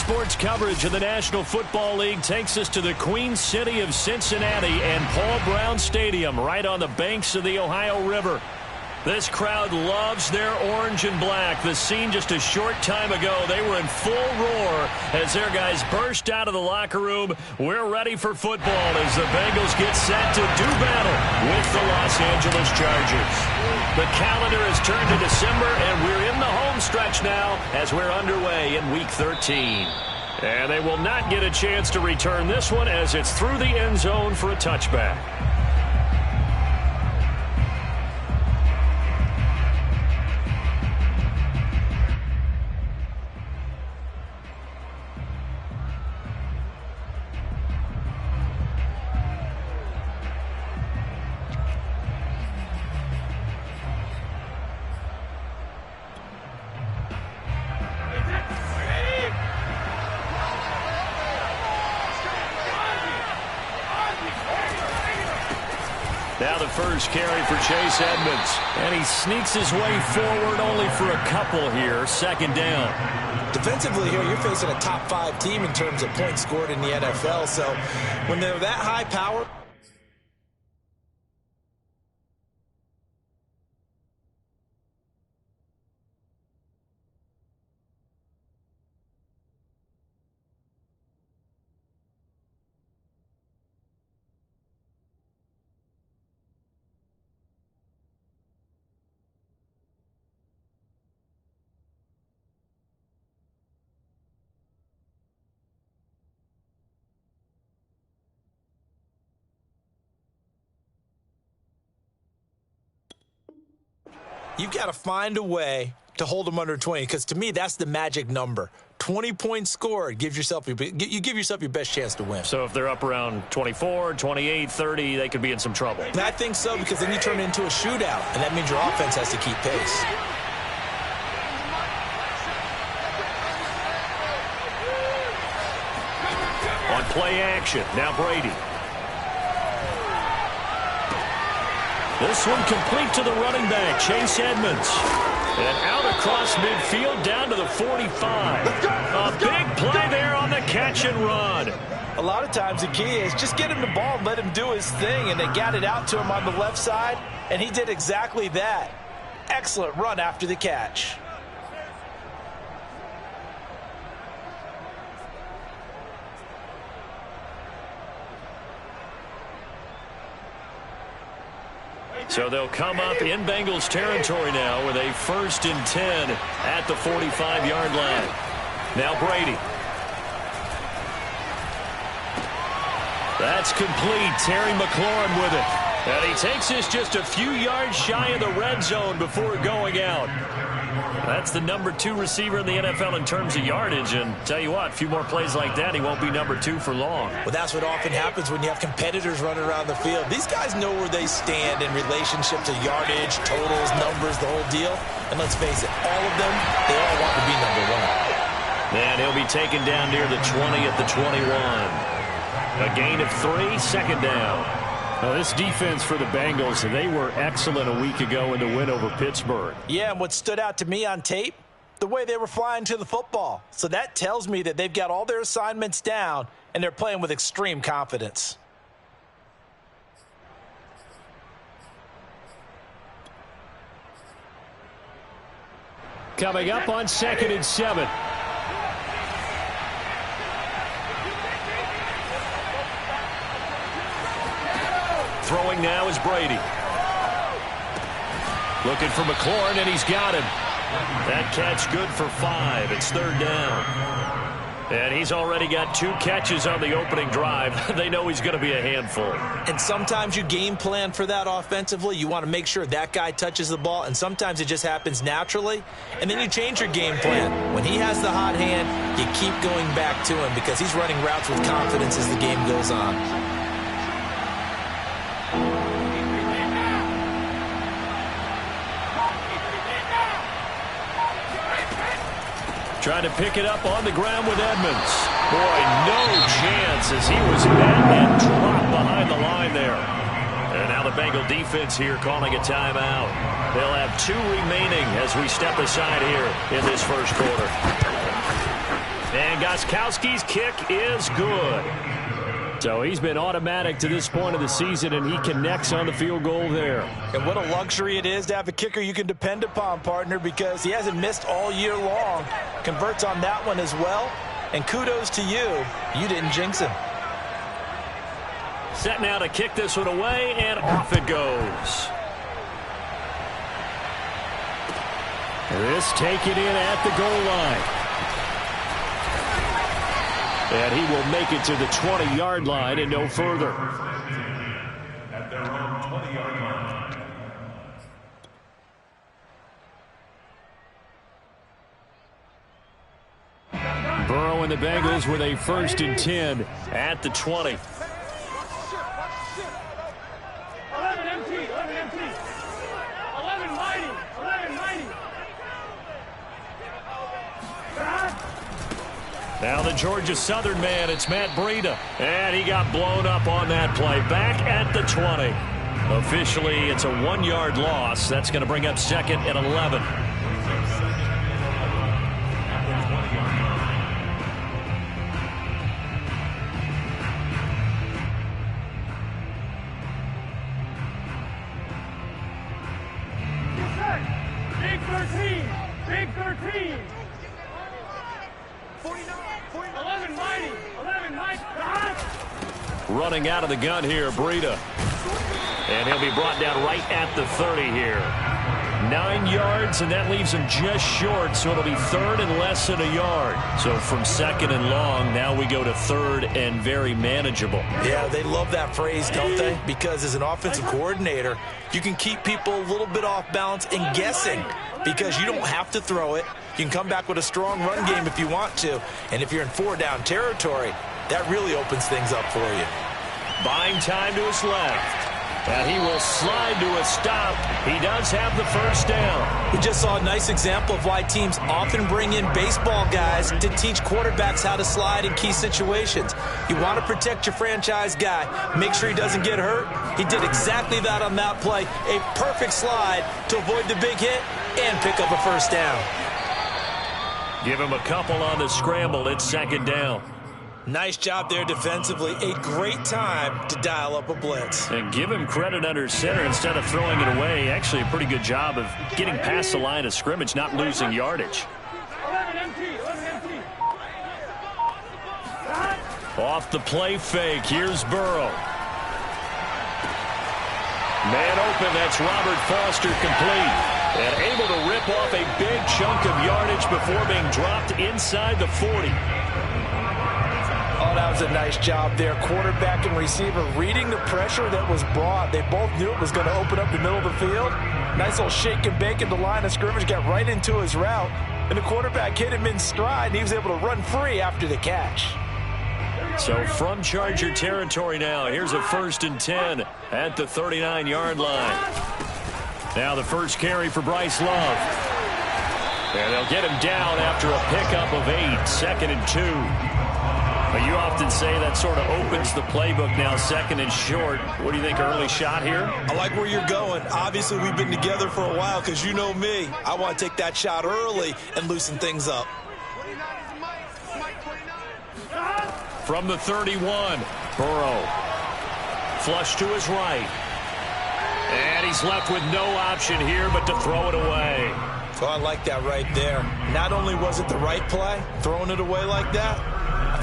Sports coverage of the National Football League takes us to the Queen City of Cincinnati and Paul Brown Stadium right on the banks of the Ohio River. This crowd loves their orange and black. The scene just a short time ago, they were in full roar as their guys burst out of the locker room. We're ready for football as the Bengals get set to do battle with the Los Angeles Chargers. The calendar has turned to December, and we're in the home stretch now as we're underway in Week 13. And they will not get a chance to return this one as it's through the end zone for a touchback. Now the first carry for Chase Edmonds. And he sneaks his way forward only for a couple here. Second down. Defensively here, you're facing a top 5 team in terms of points scored in the NFL. So when they're that high power... You've got to find a way to hold them under 20, because to me, that's the magic number. 20 points scored, you give yourself your best chance to win. So if they're up around 24, 28, 30, they could be in some trouble. I think so, because then you turn it into a shootout, and that means your offense has to keep pace. On play action, now Brady. This one complete to the running back, Chase Edmonds. And out across midfield down to the 45. A big play there on the catch and run. A lot of times the key is just get him the ball and let him do his thing, and they got it out to him on the left side, and he did exactly that. Excellent run after the catch. So they'll come up in Bengals territory now with a 1st and 10 at the 45-yard line. Now Brady. That's complete. Terry McLaurin with it. And he takes this just a few yards shy of the red zone before going out. That's the number 2 receiver in the NFL in terms of yardage. And tell you what, a few more plays like that, he won't be number 2 for long. Well, that's what often happens when you have competitors running around the field. These guys know where they stand in relationship to yardage, totals, numbers, the whole deal. And let's face it, all of them, they all want to be number 1. And he'll be taken down near the 20 at the 21. A gain of 3, second down. Now, this defense for the Bengals, they were excellent a week ago in the win over Pittsburgh. Yeah, and what stood out to me on tape, the way they were flying to the football. So that tells me that they've got all their assignments down, and they're playing with extreme confidence. Coming up on 2nd and 7. Throwing now is Brady. Looking for McLaurin, and he's got him. That catch good for 5. It's 3rd down. And he's already got 2 catches on the opening drive. They know he's going to be a handful. And sometimes you game plan for that offensively. You want to make sure that guy touches the ball, and sometimes it just happens naturally. And then you change your game plan. When he has the hot hand, you keep going back to him because he's running routes with confidence as the game goes on. Trying to pick it up on the ground with Edmonds. Boy, no chance as he was met and dropped behind the line there. And now the Bengal defense here calling a timeout. They'll have 2 remaining as we step aside here in this first quarter. And Gostkowski's kick is good. So he's been automatic to this point of the season, and he connects on the field goal there. And what a luxury it is to have a kicker you can depend upon, partner, because he hasn't missed all year long. Converts on that one as well. And kudos to you. You didn't jinx him. Set now to kick this one away, and off it goes. This taken in at the goal line. And he will make it to the 20-yard line and no further. At their own 20-yard line. Burrow and the Bengals with a 1st and 10 at the 20. 11 empty. 11 mighty. Now the Georgia Southern man, it's Matt Breida. And he got blown up on that play. Back at the 20. Officially, it's a 1-yard loss. That's going to bring up 2nd and 11. Big 13. Big 13. 11 mighty. Running out of the gun here, Breida. And he'll be brought down right at the 30 here. 9 yards, and that leaves him just short, so it'll be 3rd and less than a yard. So from 2nd and long, now we go to 3rd and very manageable. Yeah, they love that phrase, don't they? Because as an offensive coordinator, you can keep people a little bit off balance and guessing because you don't have to throw it. You can come back with a strong run game if you want to. And if you're in 4-down territory, that really opens things up for you. Buying time to his left. And he will slide to a stop. He does have the 1st down. We just saw a nice example of why teams often bring in baseball guys to teach quarterbacks how to slide in key situations. You want to protect your franchise guy. Make sure he doesn't get hurt. He did exactly that on that play. A perfect slide to avoid the big hit and pick up a 1st down. Give him a couple on the scramble. It's 2nd down. Nice job there defensively. A great time to dial up a blitz. And give him credit under center instead of throwing it away. Actually, a pretty good job of getting past the line of scrimmage, not losing yardage. 11 empty. Off the play fake. Here's Burrow. Man open. That's Robert Foster complete. And able to rip off a big chunk of yardage before being dropped inside the 40. Oh, that was a nice job there. Quarterback and receiver reading the pressure that was brought. They both knew it was going to open up the middle of the field. Nice little shake and bake in the line of scrimmage. Got right into his route. And the quarterback hit him in stride, and he was able to run free after the catch. So from Charger territory now, here's a 1st and 10 at the 39-yard line. Now the first carry for Bryce Love. And they'll get him down after a pickup of 8, 2nd and 2. But you often say that sort of opens the playbook now, 2nd and short. What do you think, early shot here? I like where you're going. Obviously, we've been together for a while because you know me. I want to take that shot early and loosen things up. From the 31, Burrow. Flush to his right. And he's left with no option here but to throw it away. So I like that right there. Not only was it the right play, throwing it away like that,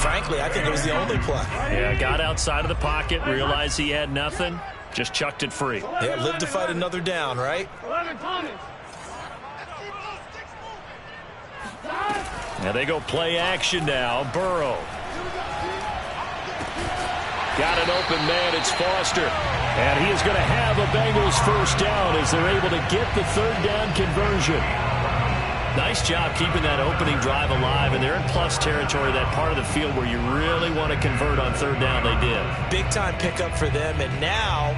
frankly, I think it was the only play. Yeah, got outside of the pocket, realized he had nothing, just chucked it free. Yeah, live to fight another down, right? 11 Thomas. Now they go play action now. Burrow. Got an open man. It's Foster. And he is going to have a Bengals 1st down as they're able to get the 3rd down conversion. Nice job keeping that opening drive alive, and they're in plus territory, that part of the field where you really want to convert on 3rd down. They did. Big-time pickup for them, and now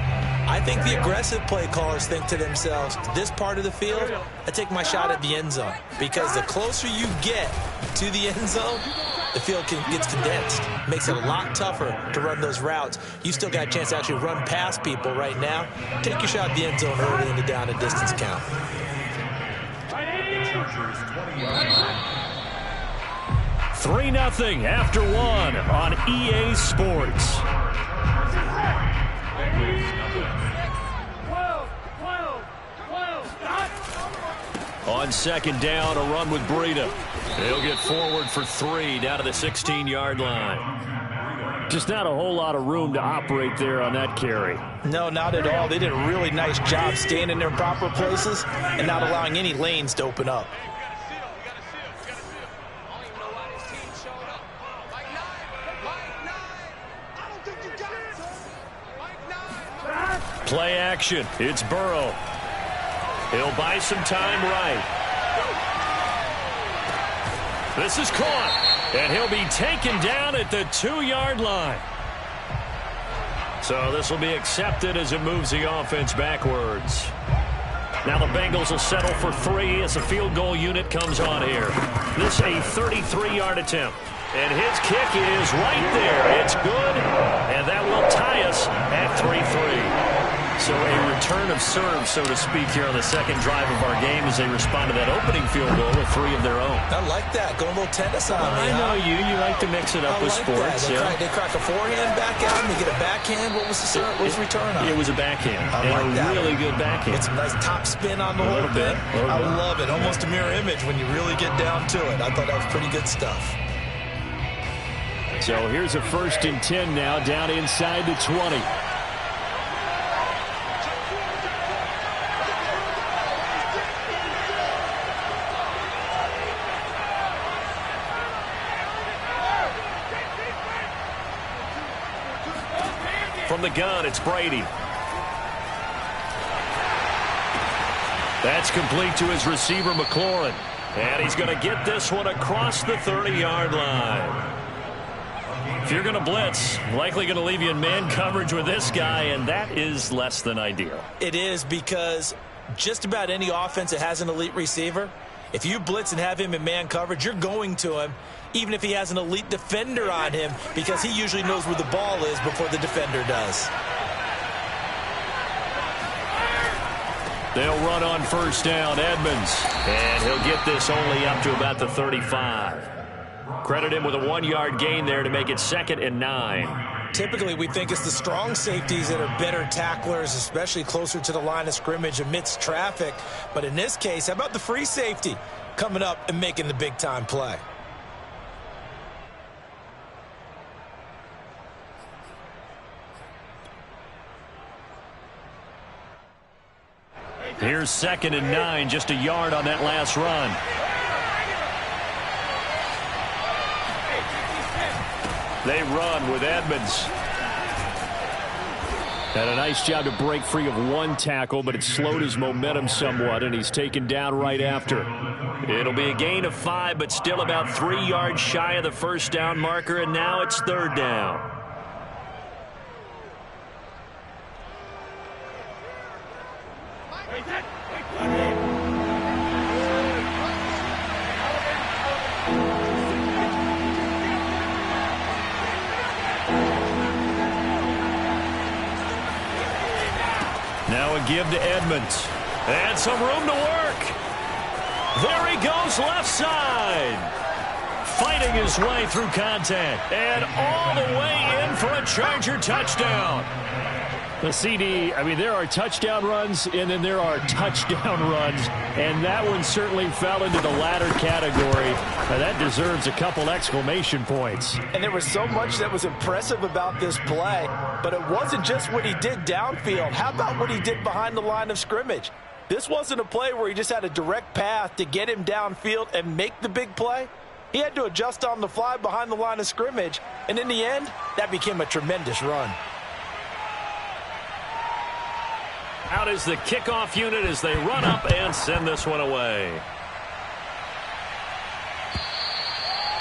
I think the aggressive play callers think to themselves, this part of the field, I take my shot at the end zone, because the closer you get to the end zone, the field gets condensed. Makes it a lot tougher to run those routes. You still got a chance to actually run past people right now. Take your shot at the end zone early in the down and distance count. 3-0 after one on EA Sports. 12, stop. On second down, a run with Breida. He'll get forward for 3 down to the 16-yard line. Just not a whole lot of room to operate there on that carry. No, not at all. They did a really nice job staying in their proper places and not allowing any lanes to open up. Play action. It's Burrow. He'll buy some time right. This is caught, and he'll be taken down at the 2-yard line. So this will be accepted as it moves the offense backwards. Now the Bengals will settle for 3 as the field goal unit comes on here. This a 33-yard attempt. And his kick is right there. It's good, and that will tie us at 3-3. So a return of serve, so to speak, here on the second drive of our game as they respond to that opening field goal with 3 of their own. I like that. Going a little tennis on me. I know you. You like to mix it up with sports. They crack a forehand back out and they get a backhand. What was the return on? It was a backhand. I like that. Really good backhand. It's a nice top spin on the whole thing. I love it. Almost a mirror image when you really get down to it. I thought that was pretty good stuff. So here's a 1st and 10 now, down inside the 20. From the gun, it's Brady. That's complete to his receiver, McLaurin. And he's going to get this one across the 30-yard line. If you're going to blitz, likely going to leave you in man coverage with this guy, and that is less than ideal. It is, because just about any offense that has an elite receiver, if you blitz and have him in man coverage, you're going to him, even if he has an elite defender on him, because he usually knows where the ball is before the defender does. They'll run on 1st down, Edmonds, and he'll get this only up to about the 35. Credit him with a 1-yard gain there to make it 2nd and 9. Typically, we think it's the strong safeties that are better tacklers, especially closer to the line of scrimmage amidst traffic. But in this case, how about the free safety coming up and making the big-time play? Here's 2nd and 9, just a yard on that last run. They run with Edmonds. Had a nice job to break free of 1 tackle, but it slowed his momentum somewhat, and he's taken down right after. It'll be a gain of 5, but still about 3 yards shy of the 1st down marker, and now it's 3rd down. Now a give to Edmonds. And some room to work. There he goes left side. Fighting his way through contact. And all the way in for a Charger touchdown. The CD, I mean, there are touchdown runs, and then there are touchdown runs, and that one certainly fell into the latter category. That deserves a couple exclamation points. And there was so much that was impressive about this play, but it wasn't just what he did downfield. How about what he did behind the line of scrimmage? This wasn't a play where he just had a direct path to get him downfield and make the big play. He had to adjust on the fly behind the line of scrimmage, and in the end, that became a tremendous run. Out is the kickoff unit as they run up and send this one away.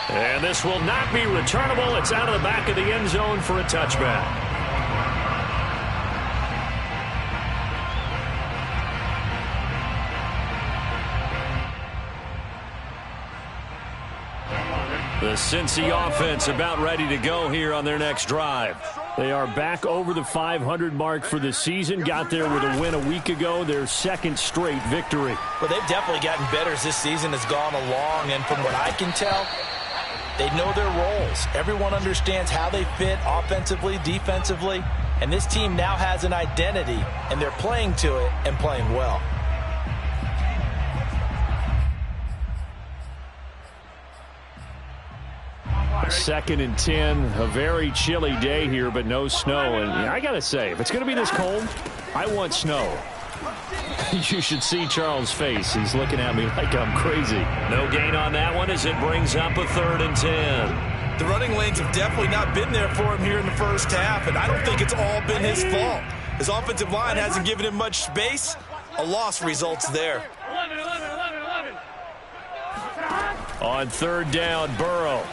And this will not be returnable. It's out of the back of the end zone for a touchback. The Cincy offense about ready to go here on their next drive. They are back over the 500 mark for the season. Got there with a win a week ago, their 2nd straight victory. Well, they've definitely gotten better as this season has gone along, and from what I can tell, They know their roles. Everyone understands how they fit offensively, defensively, and this team now has an identity, and they're playing to it and playing well. Second and 10, a very chilly day here, but no snow. And I got to say, if it's going to be this cold, I want snow. You should see Charles' face. He's looking at me like I'm crazy. No gain on that one as it brings up a 3rd and 10. The running lanes have definitely not been there for him here in the first half, and I don't think it's all been his fault. His offensive line hasn't given him much space. A loss results there. 11. On 3rd down, Burrow.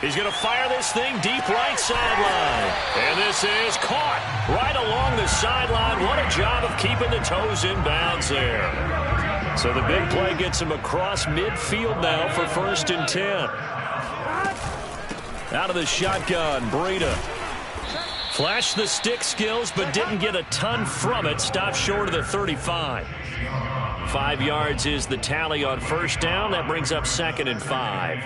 He's going to fire this thing deep right sideline. And this is caught right along the sideline. What a job of keeping the toes in bounds there. So the big play gets him across midfield now for 1st and 10. Out of the shotgun, Breida. Flashed the stick skills, but didn't get a ton from it. Stopped short of the 35. 5 yards is the tally on 1st down. That brings up 2nd and 5.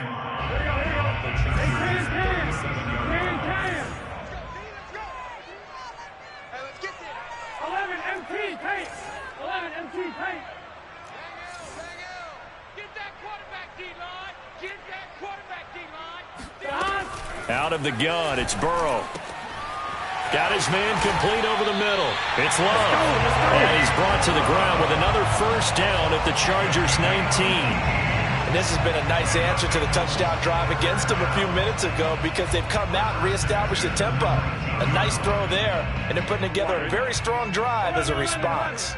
Out of the gun, it's Burrow. Got his man complete over the middle. It's Love. And he's brought to the ground with another 1st down at the Chargers 19. And this has been a nice answer to the touchdown drive against them a few minutes ago because they've come out and reestablished the tempo. A nice throw there, and they're putting together a very strong drive as a response.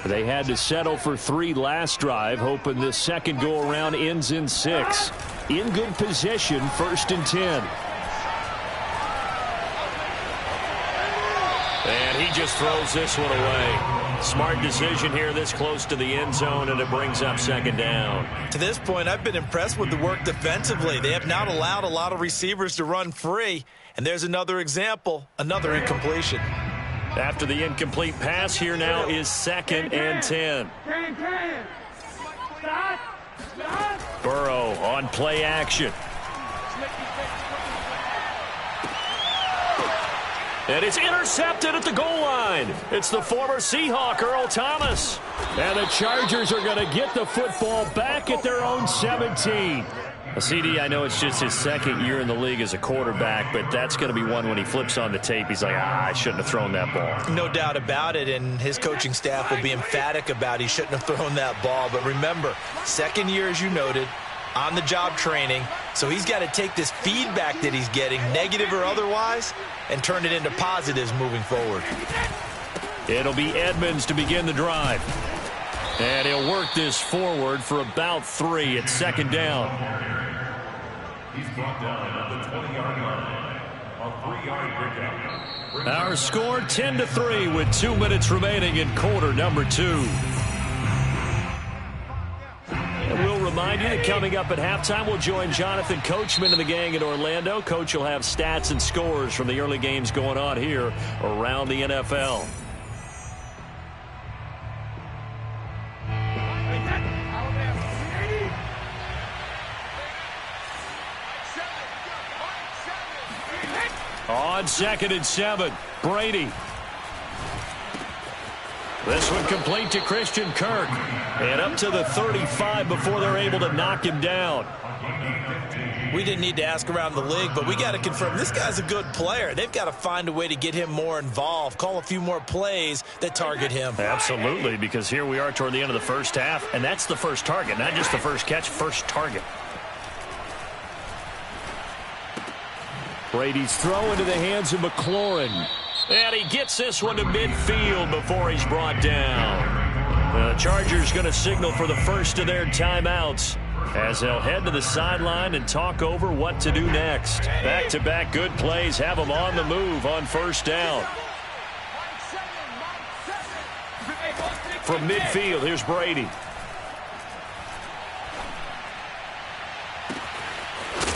They had to settle for 3 last drive, hoping this second go-around ends in 6. In good position, 1st and 10. And he just throws this one away. Smart decision here this close to the end zone, and it brings up 2nd down. To this point, I've been impressed with the work defensively. They have not allowed a lot of receivers to run free. And there's another example, another incompletion. After the incomplete pass, here now is 2nd and 10. Burrow on play action. And it's intercepted at the goal line. It's the former Seahawk, Earl Thomas. And the Chargers are going to get the football back at their own 17. CD, I know it's just his 2nd year in the league as a quarterback, but that's going to be one when he flips on the tape. He's like, I shouldn't have thrown that ball. No doubt about it, and his coaching staff will be emphatic about he shouldn't have thrown that ball. But remember, 2nd year, as you noted, on-the-job training, so he's got to take this feedback that he's getting, negative or otherwise, and turn it into positives moving forward. It'll be Edmonds to begin the drive. And he'll work this forward for about 3 at 2nd down. He's brought down at the 20-yard line. A 3-yard pickup. Our score 10-3 with 2 minutes remaining in quarter number 2. And we'll remind you that coming up at halftime, we'll join Jonathan Coachman and the gang in Orlando. Coach will have stats and scores from the early games going on here around the NFL. On 2nd and 7, Brady. This one complete to Christian Kirk. And up to the 35 before they're able to knock him down. We didn't need to ask around the league, but we got to confirm this guy's a good player. They've got to find a way to get him more involved, call a few more plays that target him. Absolutely, because here we are toward the end of the first half, and that's the first target, not just the first catch, first target. Brady's throw into the hands of McLaurin. And he gets this one to midfield before he's brought down. The Chargers going to signal for the first of their timeouts as they'll head to the sideline and talk over what to do next. Back-to-back good plays have them on the move on 1st down. From midfield, here's Brady.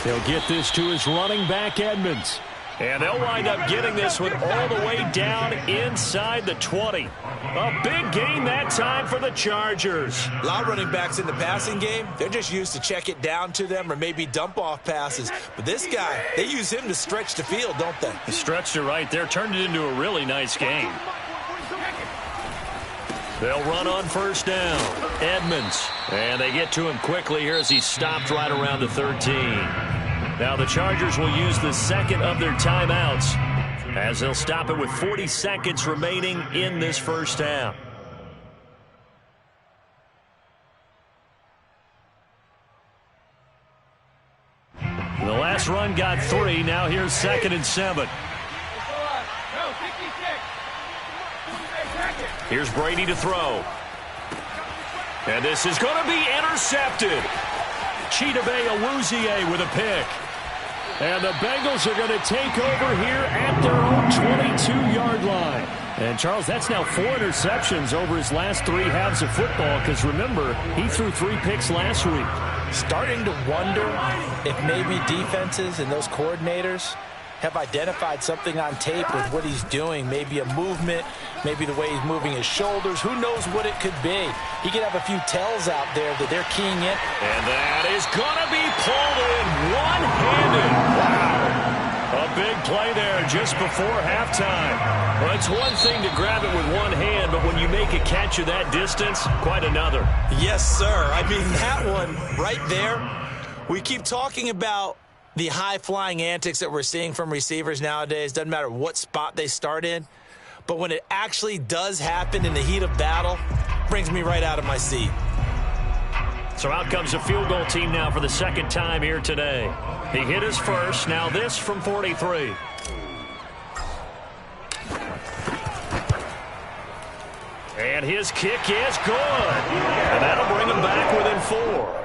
He'll get this to his running back, Edmonds. And they'll wind up getting this one all the way down inside the 20. A big gain that time for the Chargers. A lot of running backs in the passing game, they're just used to check it down to them or maybe dump off passes. But this guy, they use him to stretch the field, don't they? He stretched it right there, turned it into a really nice game. They'll run on first down. Edmonds. And they get to him quickly here as he stopped right around the 13. Now the Chargers will use the second of their timeouts as they'll stop it with 40 seconds remaining in this first half. The last run got 3. Now here's 2nd and 7. Here's Brady to throw. And this is going to be intercepted. Chidobe Awuzie with a pick. And the Bengals are going to take over here at their own 22-yard line. And, Charles, that's now 4 interceptions over his last 3 halves of football because, remember, he threw 3 picks last week. Starting to wonder if maybe defenses and those coordinators have identified something on tape with what he's doing. Maybe a movement, maybe the way he's moving his shoulders. Who knows what it could be? He could have a few tells out there that they're keying in. And that is going to be pulled in one-handed. Wow. A big play there just before halftime. Well, it's one thing to grab it with one hand, but when you make a catch of that distance, quite another. Yes, sir. I mean, that one right there, we keep talking about the high-flying antics that we're seeing from receivers nowadays. Doesn't matter what spot they start in. But when it actually does happen in the heat of battle, brings me right out of my seat. So out comes a field goal team now for the second time here today. He hit his first. Now this from 43. And his kick is good. And that'll bring him back within 4.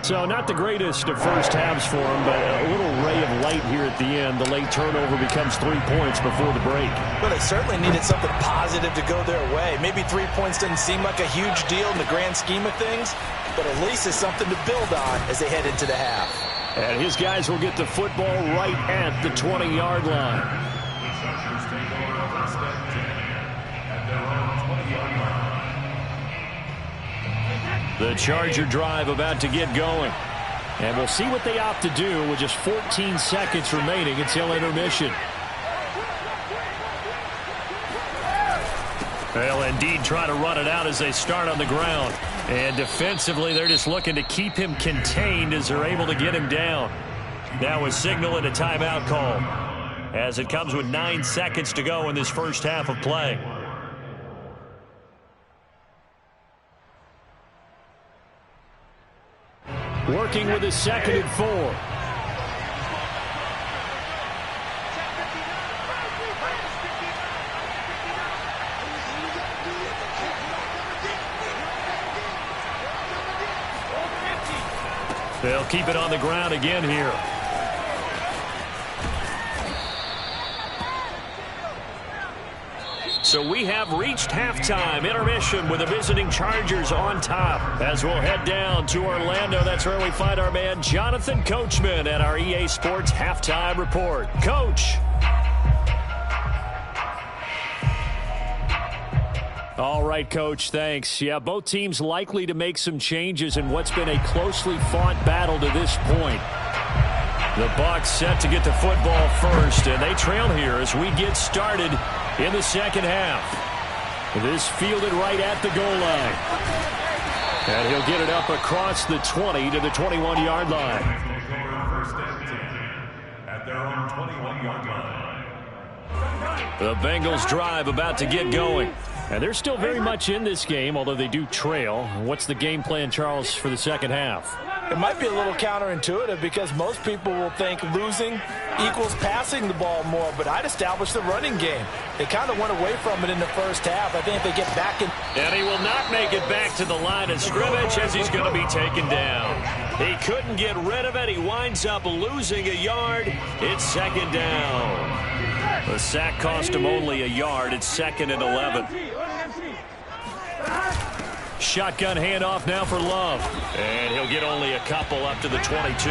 So not the greatest of first halves for him, but a little ray of light here at the end. The late turnover becomes 3 points before the break. Well, they certainly needed something positive to go their way. Maybe 3 points doesn't seem like a huge deal in the grand scheme of things, but at least it's something to build on as they head into the half. And his guys will get the football right at the 20-yard line. The Charger drive about to get going. And we'll see what they opt to do with just 14 seconds remaining until intermission. They'll indeed try to run it out as they start on the ground. And defensively, they're just looking to keep him contained as they're able to get him down. Now a signal and a timeout call as it comes with 9 seconds to go in this first half of play. Working with his 2nd and 4. They'll keep it on the ground again here. So we have reached halftime, intermission with the visiting Chargers on top. As we'll head down to Orlando, that's where we find our man Jonathan Coachman at our EA Sports Halftime Report. Coach. All right, Coach, thanks. Yeah, both teams likely to make some changes in what's been a closely fought battle to this point. The Bucs set to get the football first, and they trail here as we get started in the second half. This fielded right at the goal line. And he'll get it up across the 20 to the 21-yard line. At their own 21-yard line. The Bengals drive about to get going. And they're still very much in this game, although they do trail. What's the game plan, Charles, for the second half? It might be a little counterintuitive because most people will think losing equals passing the ball more, but I'd establish the running game. They kind of went away from it in the first half. I think if they get back in... And he will not make it back to the line of scrimmage as he's going to be taken down. He couldn't get rid of it. He winds up losing a yard. It's second down. The sack cost him only a yard. It's 2nd and 11. Shotgun handoff now for Love. And he'll get only a couple up to the 22.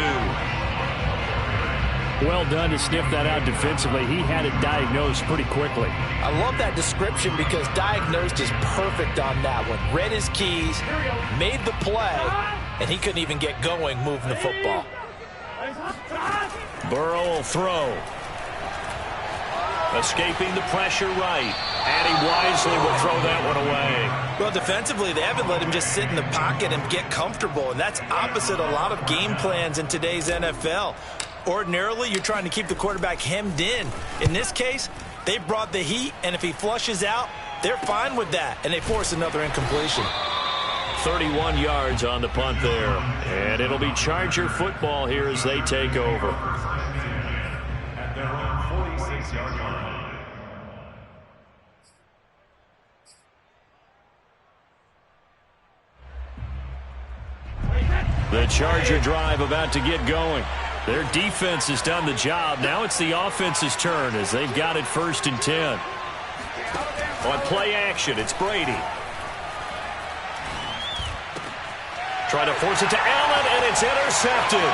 Well done to sniff that out defensively. He had it diagnosed pretty quickly. I love that description because diagnosed is perfect on that one. Read his keys, made the play, and he couldn't even get going moving the football. Burrow will throw. Escaping the pressure right. And he wisely will throw that one away. Well, defensively, they haven't let him just sit in the pocket and get comfortable, and that's opposite a lot of game plans in today's NFL. Ordinarily, you're trying to keep the quarterback hemmed in. In this case, they brought the heat, and if he flushes out, they're fine with that, and they force another incompletion. 31 yards on the punt there. And it'll be Charger football here as they take over. At their own 46-yard line. The Charger drive about to get going. Their defense has done the job. Now it's the offense's turn as they've got it 1st and 10. On play action, it's Brady. Trying to force it to Allen, and it's intercepted.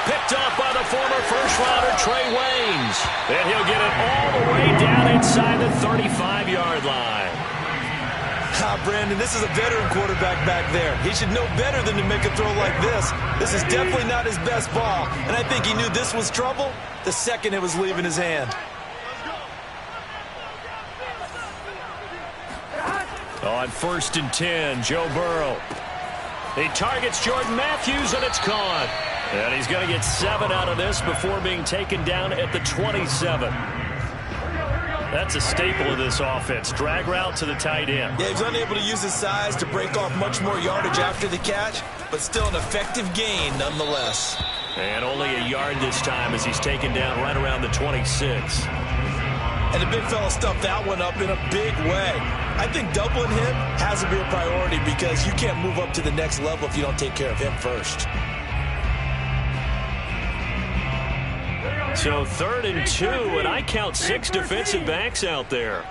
Picked off by the former first-rounder Trey Waynes. And he'll get it all the way down inside the 35-yard line. Brandon, this is a veteran quarterback back there. He should know better than to make a throw like this. This is definitely not his best ball, and I think he knew this was trouble the second it was leaving his hand. On 1st and 10, Joe Burrow. He targets Jordan Matthews, and it's caught. And he's going to get 7 out of this before being taken down at the 27. That's a staple of this offense. Drag route to the tight end. Yeah, he's unable to use his size to break off much more yardage after the catch, but still an effective gain nonetheless. And only a yard this time as he's taken down right around the 26. And the big fella stuffed that one up in a big way. I think doubling him has to be a priority because you can't move up to the next level if you don't take care of him first. So 3rd and 2, and I count 6 defensive backs out there.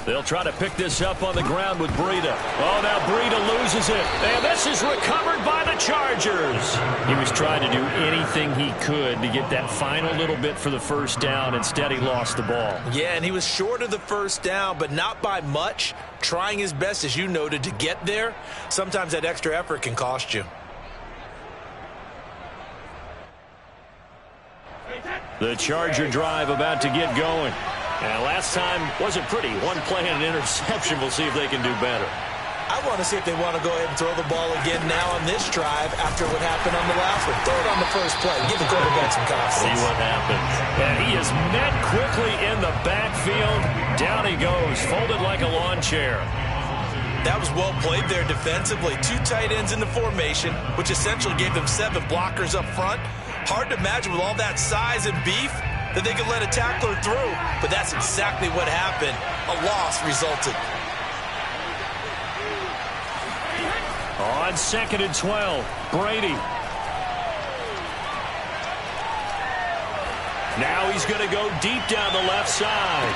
They'll try to pick this up on the ground with Breida. Oh, now Breida loses it. And this is recovered by the Chargers. He was trying to do anything he could to get that final little bit for the first down. Instead, he lost the ball. Yeah, and he was short of the first down, but not by much. Trying his best, as you noted, to get there. Sometimes that extra effort can cost you. The Charger drive about to get going. And last time wasn't pretty. One play and an interception. We'll see if they can do better. I want to see if they want to go ahead and throw the ball again now on this drive after what happened on the last one. Throw it on the first play. Give the quarterback some confidence. See what happens. And he is met quickly in the backfield. Down he goes, folded like a lawn chair. That was well played there defensively. 2 tight ends in the formation, which essentially gave them 7 blockers up front. Hard to imagine with all that size and beef that they could let a tackler through, but that's exactly what happened. A loss resulted. On 2nd and 12, Brady. Now he's going to go deep down the left side.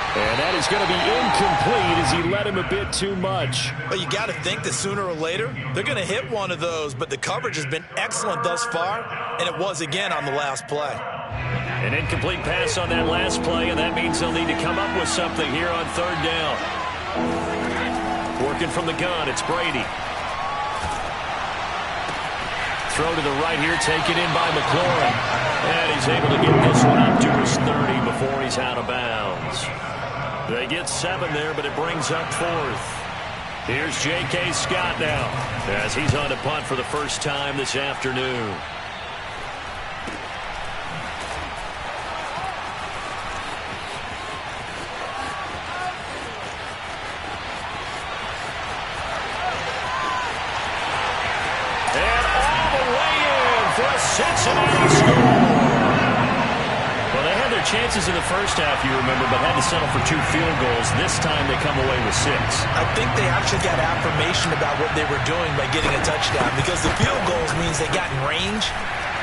And that is going to be incomplete as he let him a bit too much. But you got to think that sooner or later, they're going to hit one of those, but the coverage has been excellent thus far, and it was again on the last play. An incomplete pass on that last play, and that means they'll need to come up with something here on 3rd down. Working from the gun, it's Brady. Throw to the right here, taken in by McLaurin. And he's able to get this one up to his 30 before he's out of bounds. They get 7 there, but it brings up 4th. Here's J.K. Scott now as he's on to punt for the first time this afternoon. Cincinnati score. Well, they had their chances in the first half, you remember, but had to settle for 2 field goals. This time they come away with 6. I think they actually got affirmation about what they were doing by getting a touchdown because the field goals means they got in range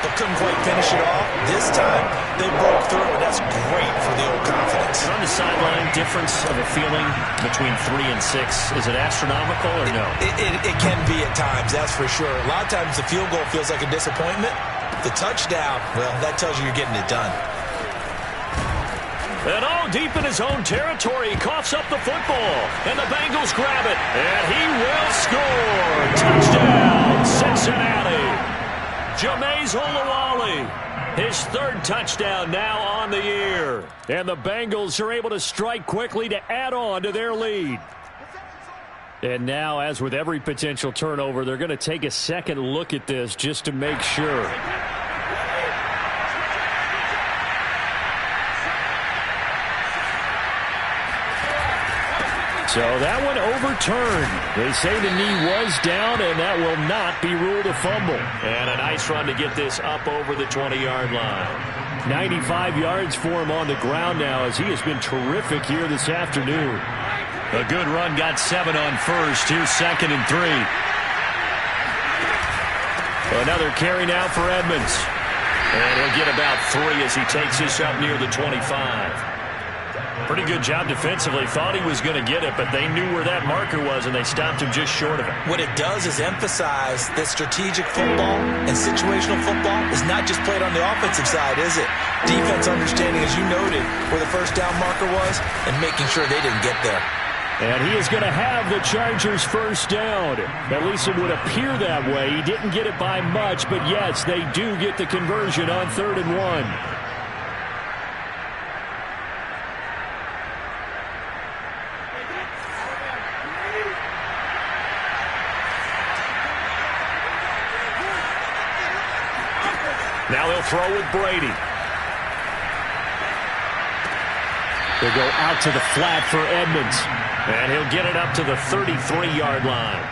but couldn't quite finish it off. This time they broke through, and that's great for the old confidence. On the sideline, difference of a feeling between 3 and 6. Is it astronomical or no? It can be at times, that's for sure. A lot of times the field goal feels like a disappointment. The touchdown, well, that tells you you're getting it done. And all deep in his own territory, he coughs up the football. And the Bengals grab it. And he will score. Touchdown, Cincinnati. Jameis Olawale. His third touchdown now on the year. And the Bengals are able to strike quickly to add on to their lead. And now, as with every potential turnover, they're going to take a second look at this just to make sure. So that one overturned. They say the knee was down, and that will not be ruled a fumble. And a nice run to get this up over the 20-yard line. 95 yards for him on the ground now, as he has been terrific here this afternoon. A good run, got 7 on first. Here's 2nd and 3. Another carry now for Edmonds. And he'll get about 3 as he takes this up near the 25. Pretty good job defensively. Thought he was going to get it, but they knew where that marker was, and they stopped him just short of it. What it does is emphasize that strategic football and situational football is not just played on the offensive side, is it? Defense understanding, as you noted, where the first down marker was and making sure they didn't get there. And he is going to have the Chargers first down. At least it would appear that way. He didn't get it by much, but yes, they do get the conversion on 3rd and 1. Now they'll throw with Brady. They'll go out to the flat for Edmonds. And he'll get it up to the 33-yard line.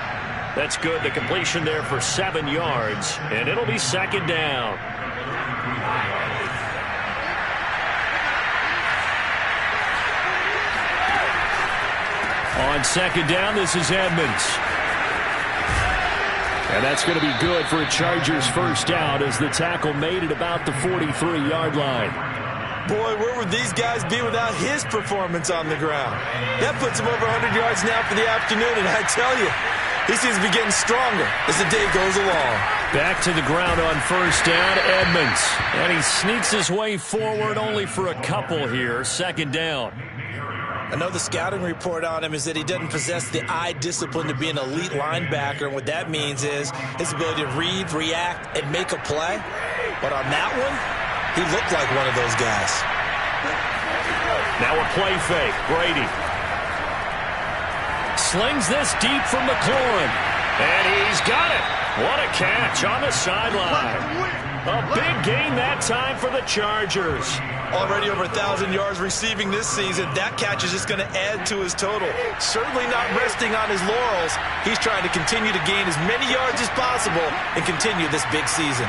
That's good. The completion there for 7 yards. And it'll be 2nd down. On 2nd down, this is Edmonds. And that's going to be good for a Chargers first down as the tackle made at about the 43-yard line. Boy, where would these guys be without his performance on the ground? That puts him over 100 yards now for the afternoon, and I tell you, he seems to be getting stronger as the day goes along. Back to the ground on first down, Edmonds. And he sneaks his way forward only for a couple here, 2nd down. I know the scouting report on him is that he doesn't possess the eye discipline to be an elite linebacker, and what that means is his ability to read, react, and make a play. But on that one, he looked like one of those guys. Now a play fake. Brady slings this deep from McLaurin. And he's got it. What a catch on the sideline. A big gain that time for the Chargers. Already over 1,000 yards receiving this season. That catch is just going to add to his total. Certainly not resting on his laurels. He's trying to continue to gain as many yards as possible and continue this big season.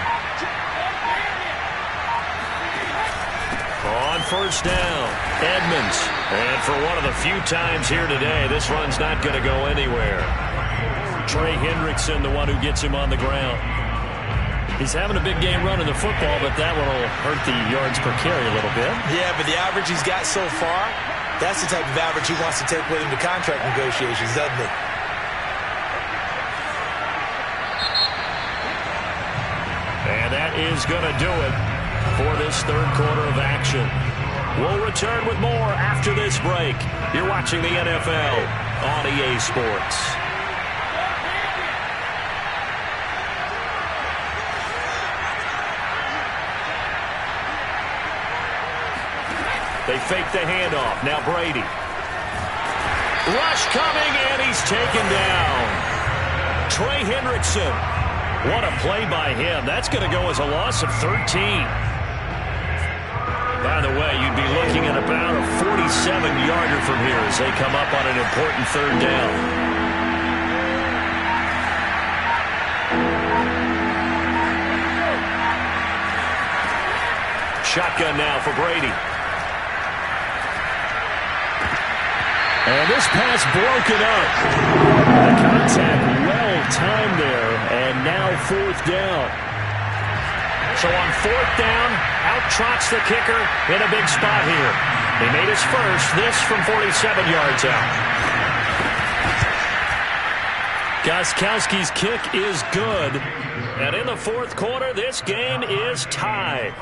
On first down, Edmonds. And for one of the few times here today, this run's not going to go anywhere. Trey Hendrickson, the one who gets him on the ground. He's having a big game running the football, but that one will hurt the yards per carry a little bit. Yeah, but the average he's got so far, that's the type of average he wants to take with him to contract negotiations, doesn't it? And that is going to do it for this 3rd quarter of action. We'll return with more after this break. You're watching the NFL on EA Sports. They fake the handoff. Now Brady. Rush coming, and he's taken down. Trey Hendrickson. What a play by him. That's going to go as a loss of 13. By the way, you'd be looking at about a 47-yarder from here as they come up on an important 3rd down. Shotgun now for Brady. And this pass broken up. The contact well timed there, and now 4th down. So on 4th down, out trots the kicker in a big spot here. He made his first, this from 47 yards out. Gostkowski's kick is good. And in the fourth quarter, this game is tied.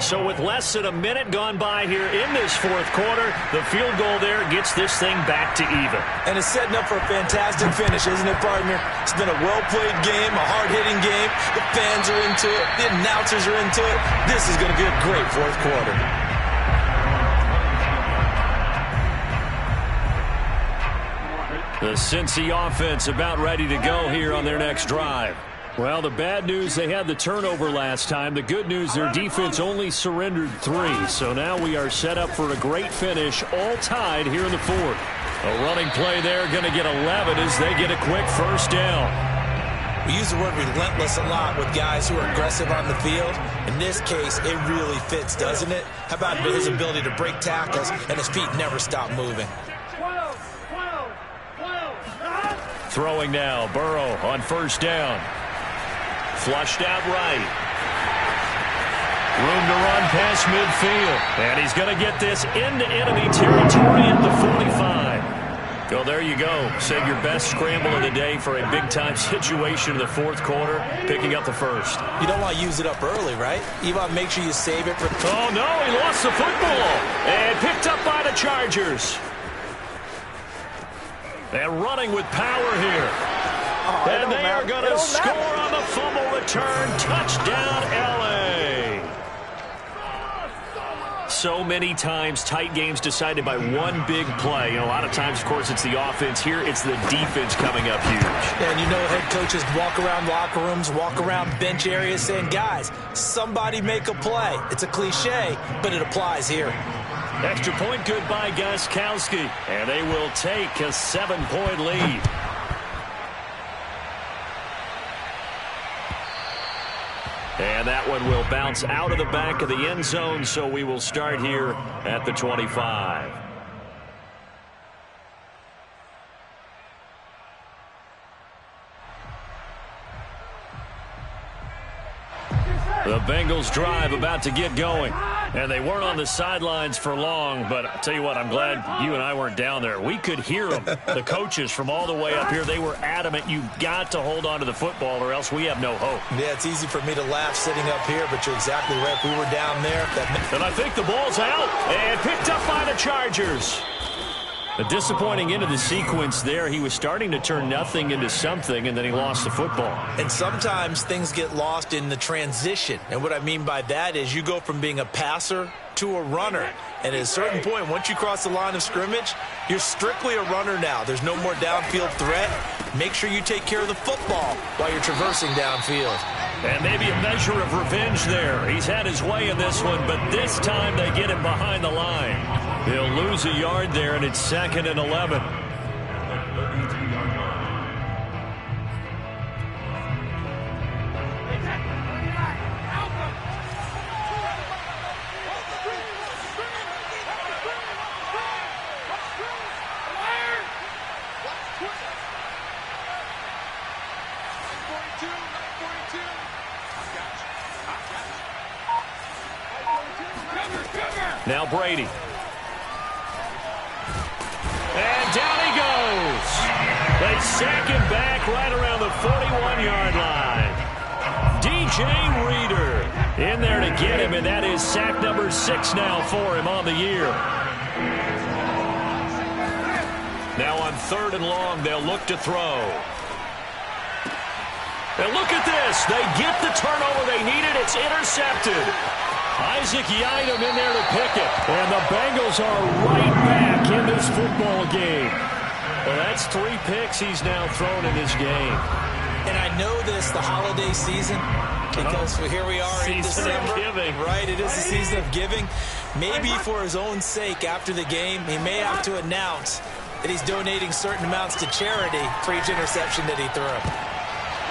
So with less than a minute gone by here in this fourth quarter, the field goal there gets this thing back to even. And it's setting up for a fantastic finish, isn't it, partner? It's been a well-played game, a hard-hitting game. The fans are into it. The announcers are into it. This is going to be a great fourth quarter. The Cincy offense about ready to go here on their next drive. Well, the bad news, they had the turnover last time. The good news, their defense only surrendered 3. So now we are set up for a great finish, all tied here in the fourth. A running play there, going to get 11 as they get a quick first down. We use the word relentless a lot with guys who are aggressive on the field. In this case, it really fits, doesn't it? How about his ability to break tackles and his feet never stop moving? Throwing now, Burrow on first down. Flushed out right. Room to run past midfield. And he's going to get this into enemy territory at the 45. Well, there you go. Save your best scramble of the day for a big-time situation in the fourth quarter, picking up the first. You don't want to use it up early, right? You want to make sure you save it for... Oh, no, he lost the football. And picked up by the Chargers. And running with power here. And they are going to score on the fumble return. Touchdown, L.A. So many times, tight games decided by one big play. A lot of times, of course, it's the offense. Here, it's the defense coming up huge. And you know head coaches walk around locker rooms, walk around bench areas saying, guys, somebody make a play. It's a cliche, but it applies here. Extra point good by Gostkowski. And they will take a 7-point lead. And that one will bounce out of the back of the end zone, so we will start here at the 25. The Bengals drive about to get going. And they weren't on the sidelines for long, but I'll tell you what, I'm glad you and I weren't down there. We could hear them, the coaches from all the way up here. They were adamant, you've got to hold on to the football or else we have no hope. Yeah, it's easy for me to laugh sitting up here, but you're exactly right. If we were down there. And I think the ball's out and picked up by the Chargers. A disappointing end of the sequence there. He was starting to turn nothing into something, and then he lost the football. And sometimes things get lost in the transition. And what I mean by that is you go from being a passer to a runner. And at a certain point, once you cross the line of scrimmage, you're strictly a runner now. There's no more downfield threat. Make sure you take care of the football while you're traversing downfield. And maybe a measure of revenge there. He's had his way in this one, but this time they get him behind the line. He'll lose a yard there, and it's 2nd and 11. Now Brady. And down he goes. They sack him back right around the 41-yard line. DJ Reader in there to get him, and that is sack number 6 now for him on the year. Now on 3rd and long, they'll look to throw. And look at this. They get the turnover they needed. It's intercepted. Isaac Yiadom in there to pick it. And the Bengals are right back in this football game. Well, that's 3 picks he's now thrown in this game. And I know this, the holiday season, because here we are in December. Giving. Right, it is the season of giving. Maybe for his own sake after the game, he may have to announce that he's donating certain amounts to charity for each interception that he threw.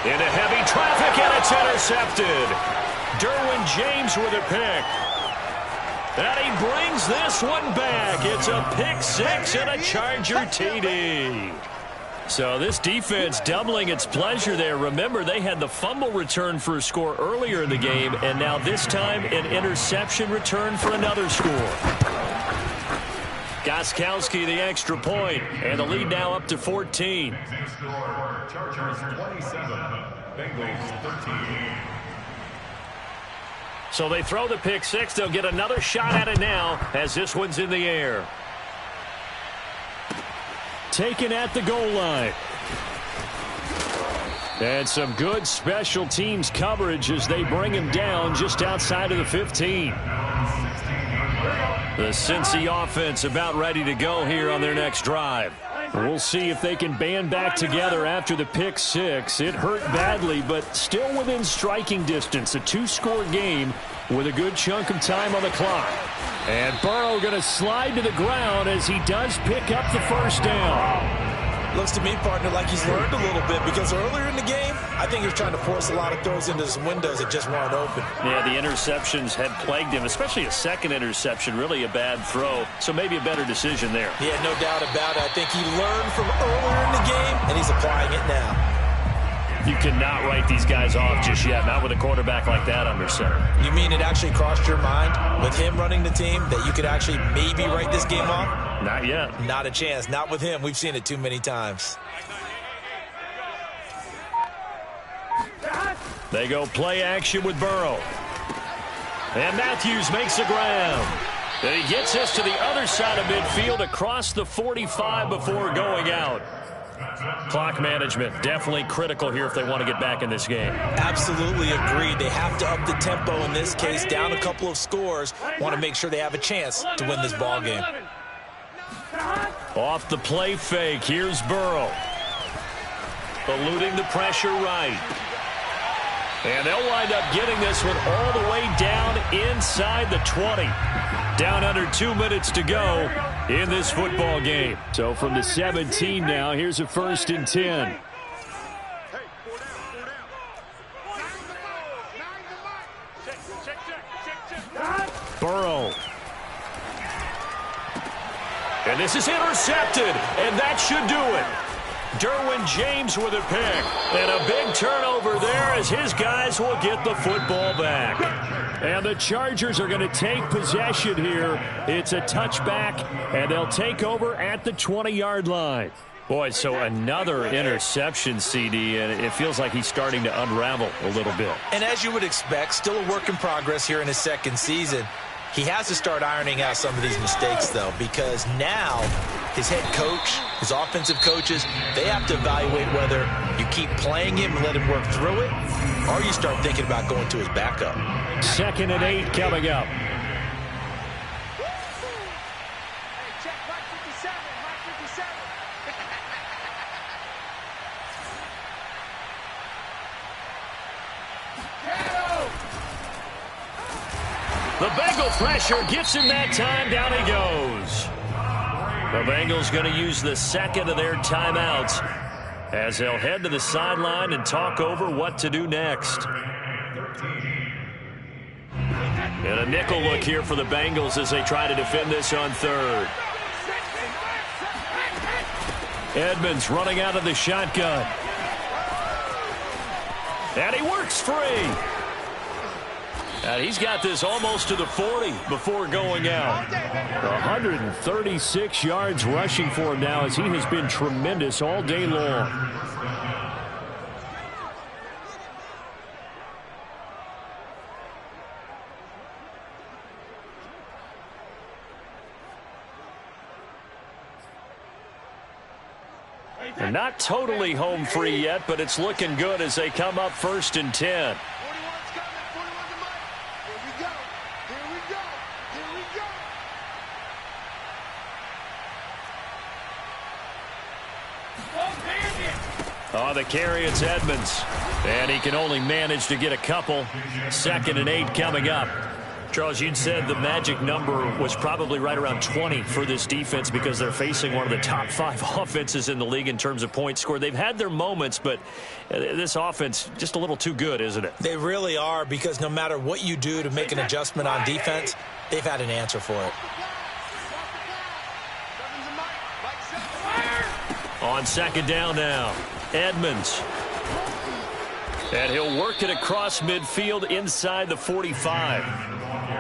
Into heavy traffic, and it's intercepted. Derwin James with a pick. And he brings this one back. It's a pick 6 and a Charger TD. So this defense doubling its pleasure there. Remember, they had the fumble return for a score earlier in the game, and now this time an interception return for another score. Gostkowski the extra point, and the lead now up to 14. Chargers 27, Bengals 13. So they throw the pick six. They'll get another shot at it now as this one's in the air. Taken at the goal line. And some good special teams coverage as they bring him down just outside of the 15. The Cincy offense about ready to go here on their next drive. We'll see if they can band back together after the pick six. It hurt badly, but still within striking distance. A two-score game with a good chunk of time on the clock. And Burrow going to slide to the ground as he does pick up the first down. Looks to me, partner, like he's learned a little bit because earlier in the game, I think he was trying to force a lot of throws into some windows that just weren't open. Yeah, the interceptions had plagued him, especially a second interception, really a bad throw. So maybe a better decision there. Yeah, no doubt about it. I think he learned from earlier in the game, and he's applying it now. You cannot write these guys off just yet, not with a quarterback like that under center. You mean it actually crossed your mind with him running the team that you could actually maybe write this game off? Not yet. Not a chance. Not with him. We've seen it too many times. They go play action with Burrow. And Matthews makes the ground. And he gets us to the other side of midfield across the 45 before going out. Clock management definitely critical here if they want to get back in this game. Absolutely agreed. They have to up the tempo in this case, down a couple of scores. Want to make sure they have a chance to win this ball game. Off the play fake, here's Burrow. Eluding the pressure right. And they'll wind up getting this one all the way down inside the 20. Down under 2 minutes to go in this football game. So from the 17 now, here's a 1st and 10. Burrow. And this is intercepted, and that should do it. Derwin James with a pick. And a big turnover there as his guys will get the football back. And the Chargers are going to take possession here. It's a touchback, and they'll take over at the 20-yard line. Boy, so another interception, CD, and it feels like he's starting to unravel a little bit. And as you would expect, still a work in progress here in his second season. He has to start ironing out some of these mistakes, though, because now his head coach, his offensive coaches, they have to evaluate whether you keep playing him and let him work through it, or you start thinking about going to his backup. 2nd and 8 coming up. The Bengal pressure gets him that time. Down he goes. The Bengals going to use the second of their timeouts as they'll head to the sideline and talk over what to do next. And a nickel look here for the Bengals as they try to defend this on 3rd. Edmonds running out of the shotgun. And he works free. And he's got this almost to the 40 before going out. 136 yards rushing for him now as he has been tremendous all day long. And not totally home free yet, but it's looking good as they come up 1st and 10. On the carry, it's Edmonds. And he can only manage to get a couple. 2nd and 8 coming up. Charles, you'd said the magic number was probably right around 20 for this defense because they're facing one of the top 5 offenses in the league in terms of points scored. They've had their moments, but this offense just a little too good, isn't it? They really are, because no matter what you do to make an adjustment on defense, they've had an answer for it. On 2nd down now, Edmonds. And he'll work it across midfield inside the 45.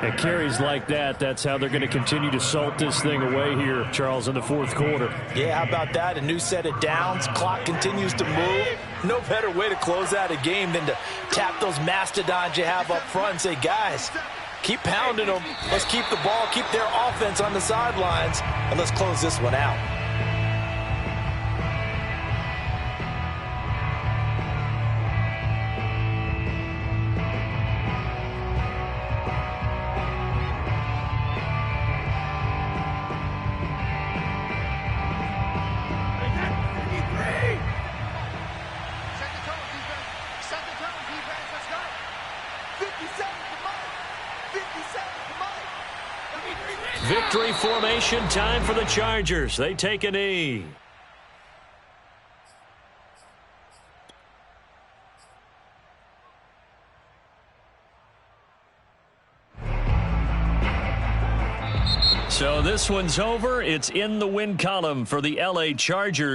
And carries like that, that's how they're going to continue to salt this thing away here, Charles, in the fourth quarter. Yeah, how about that? A new set of downs. Clock continues to move. No better way to close out a game than to tap those mastodons you have up front and say, guys, keep pounding them. Let's keep the ball, keep their offense on the sidelines, and let's close this one out. Victory formation time for the Chargers. They take a knee. So this one's over. It's in the win column for the LA Chargers.